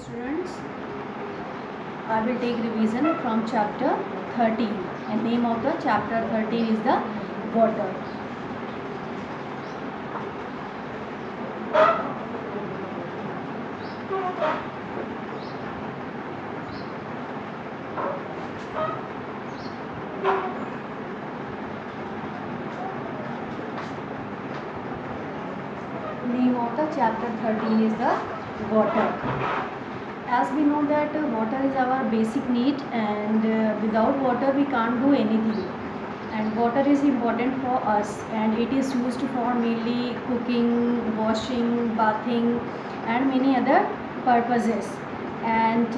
students, I will take revision from chapter 13, and name of the chapter 13 is the water. Name of the chapter 13 is the water. As we know that water is our basic need, and without water we can't do anything, and water is important for us, and it is used for mainly cooking, washing, bathing, and many other purposes. And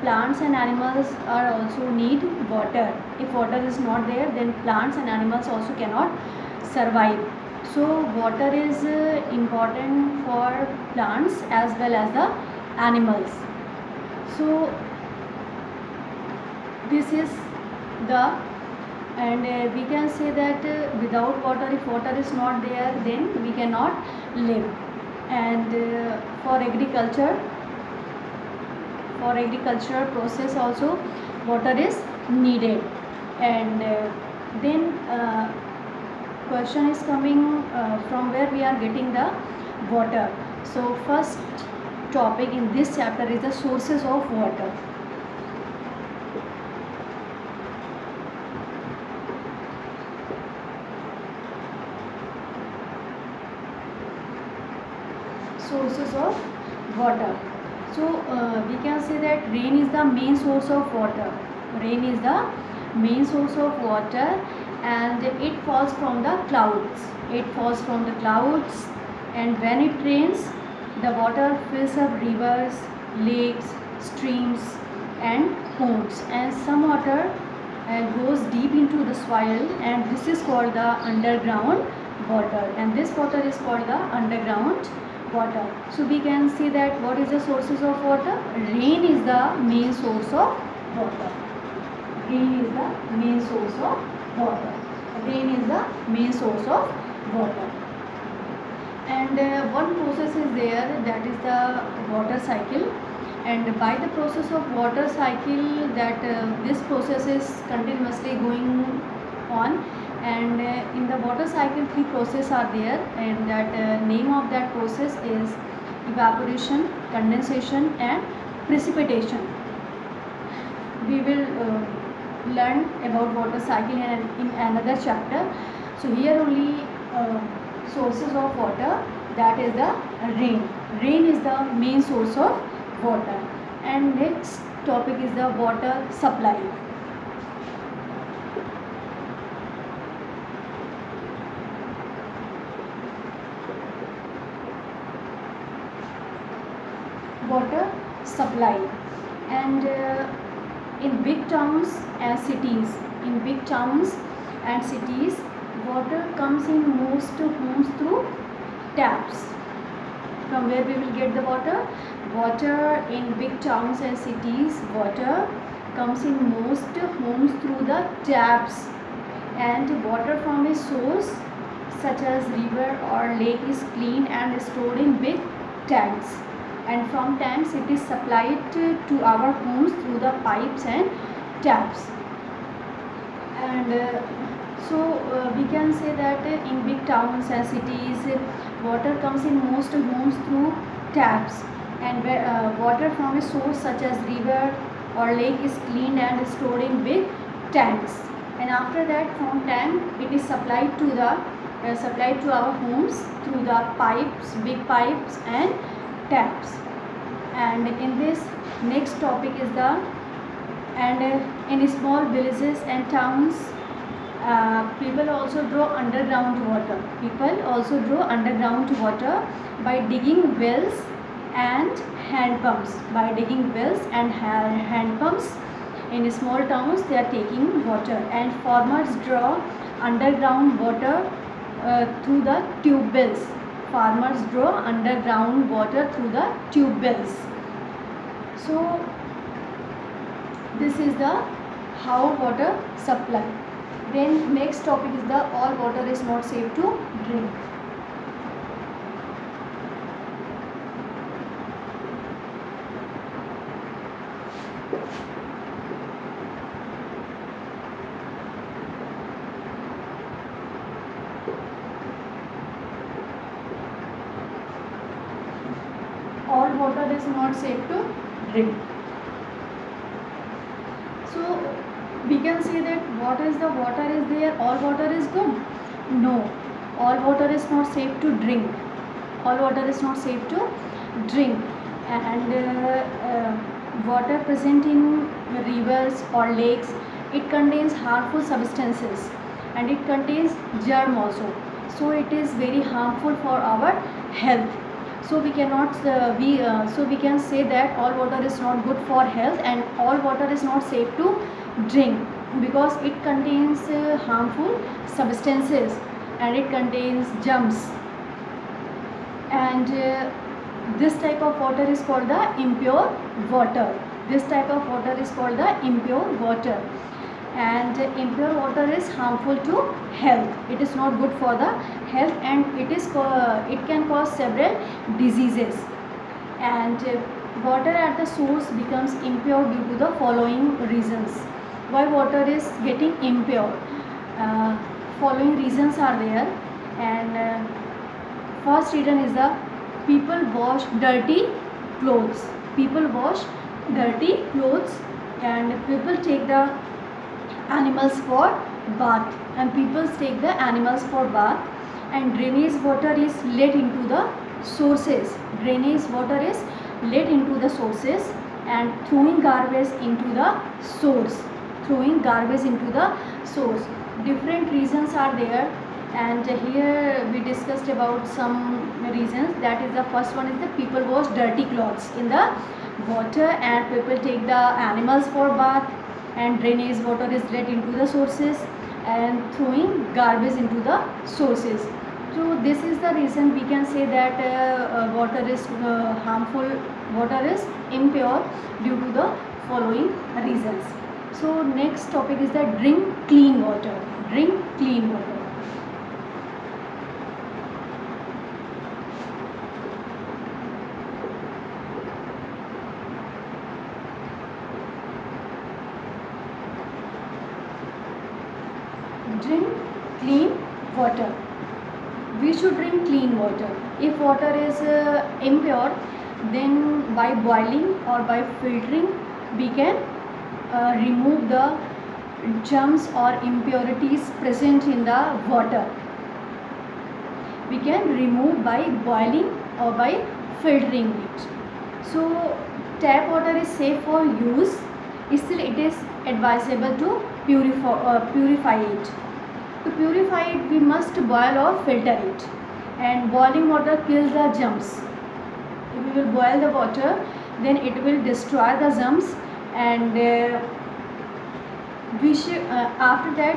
plants and animals are also need water. If water is not there, then plants and animals also cannot survive. So water is important for plants as well as the animals. So this is the, and we can say that without water, if water is not there, then we cannot live. And for agricultural process also water is needed. And then question is coming from where we are getting the water. So first topic in this chapter is the sources of water. Sources of water. So we can say that rain is the main source of water. Rain is the main source of water, and it falls from the clouds. And when it rains, the water fills up rivers, lakes, streams, and ponds. And some water goes deep into the soil, and this is called the underground water. And this water is called the underground water. So we can see that what is the sources of water? Rain is the main source of water. Rain is the main source of water. Rain is the main source of water. And one process is there, that is the water cycle. And by the process of water cycle, that this process is continuously going on. And in the water cycle, three processes are there, and that name of that process is evaporation, condensation, and precipitation. We will learn about water cycle in another chapter. So here only sources of water, that is the rain. Rain is the main source of water. And next topic is the water supply. Water supply. And in big towns and cities, water comes in most homes through taps. From where we will get the water? Water in big towns and cities, water comes in most homes through the taps. And water from a source such as river or lake is cleaned and stored in big tanks. And from tanks it is supplied to our homes through the pipes and taps. And we can say that in big towns and cities, water comes in most homes through taps. And water from a source such as river or lake is cleaned and stored in big tanks. And after that, from tank it is supplied to our homes through the pipes, big pipes and taps. And in this next topic is in small villages and towns, people also draw underground water by digging wells and hand pumps. In small towns, they are taking water, and farmers draw underground water through the tube wells. So this is the how water supply. Then next topic is the all water is not safe to drink. All water is not safe to drink. So we can say that what is the water is there, all water is good? No, all water is not safe to drink. All water is not safe to drink. And water present in rivers or lakes, it contains harmful substances and it contains germ also. So it is very harmful for our health. So we cannot so we can say that all water is not good for health and all water is not safe to drink, because it contains harmful substances and it contains germs. And this type of water is called the impure water. This type of water is called the impure water. And impure water is harmful to health. It is not good for the health, and it can cause several diseases. And water at the source becomes impure due to the following reasons. Why water is getting impure? Following reasons are there. And first reason is the people wash dirty clothes. People wash dirty clothes, and people take the animals for bath, and people take the animals for bath. And drainage water is let into the sources. Drainage water is let into the sources, and throwing garbage into the source. Throwing garbage into the source. Different reasons are there, and here we discussed about some reasons. That is, the first one is that people wash dirty clothes in the water, and people take the animals for bath, and drainage water is let into the sources, and throwing garbage into the sources. So this is the reason we can say that water is harmful, water is impure due to the following reasons. So next topic is that drink clean water. Drink clean water. Drink clean water. We should drink clean water. If water is impure, then by boiling or by filtering, we can remove the germs or impurities present in the water. We can remove by boiling or by filtering it. So tap water is safe for use. Still, it is advisable to purify it. To purify it, we must boil or filter it, and boiling water kills the germs. If we will boil the water, then it will destroy the germs, and we should after that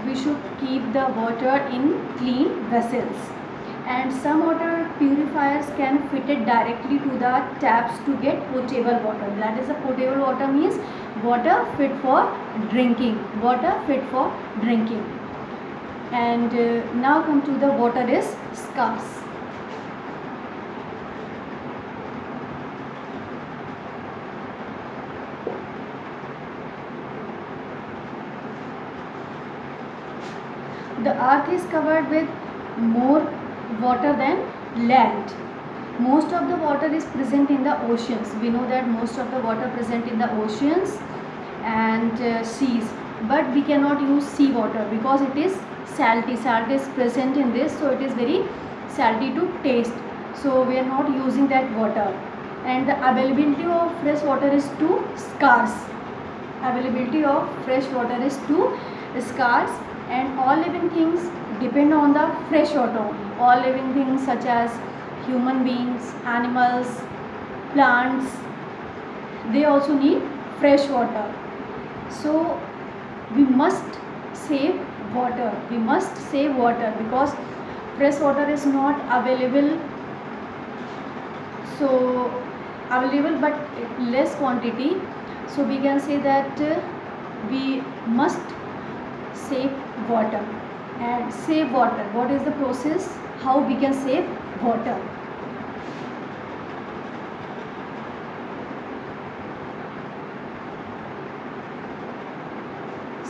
we should keep the water in clean vessels. And some water purifiers can fit it directly to the taps to get potable water. That is, the potable water means water fit for drinking. Water fit for drinking. And now come to the water is scarce. The earth is covered with more water than land. Most of the water is present in the oceans. We know that most of the water present in the oceans and seas, but we cannot use sea water because it is salty. Salt is present in this, so it is very salty to taste. So we are not using that water. And the availability of fresh water is too scarce. Availability of fresh water is too scarce, and all living things depend on the fresh water only. All living things such as human beings, animals, plants, they also need fresh water. So we must save water. We must save water because fresh water is not available. So available but less quantity. So we can say that we must save water. And save water, what is the process, how we can save water?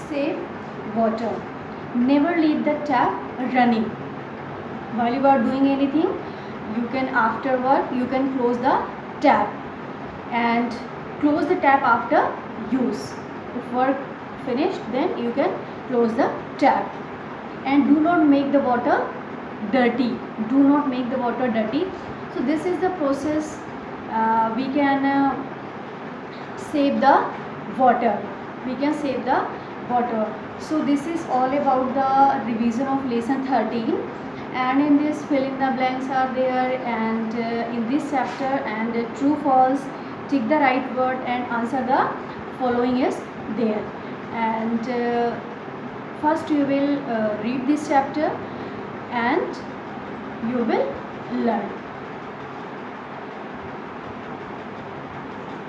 save water. Never leave the tap running. While you are doing anything, you can afterward you can close the tap and close the tap after use. If work finished, then you can close the tap. And do not make the water dirty. Do not make the water dirty. So this is the process we can save the water. We can save the water. So this is all about the revision of lesson 13, and in this fill in the blanks are there, and in this chapter, and true false, tick the right word and answer the following is there. And first you will read this chapter and you will learn.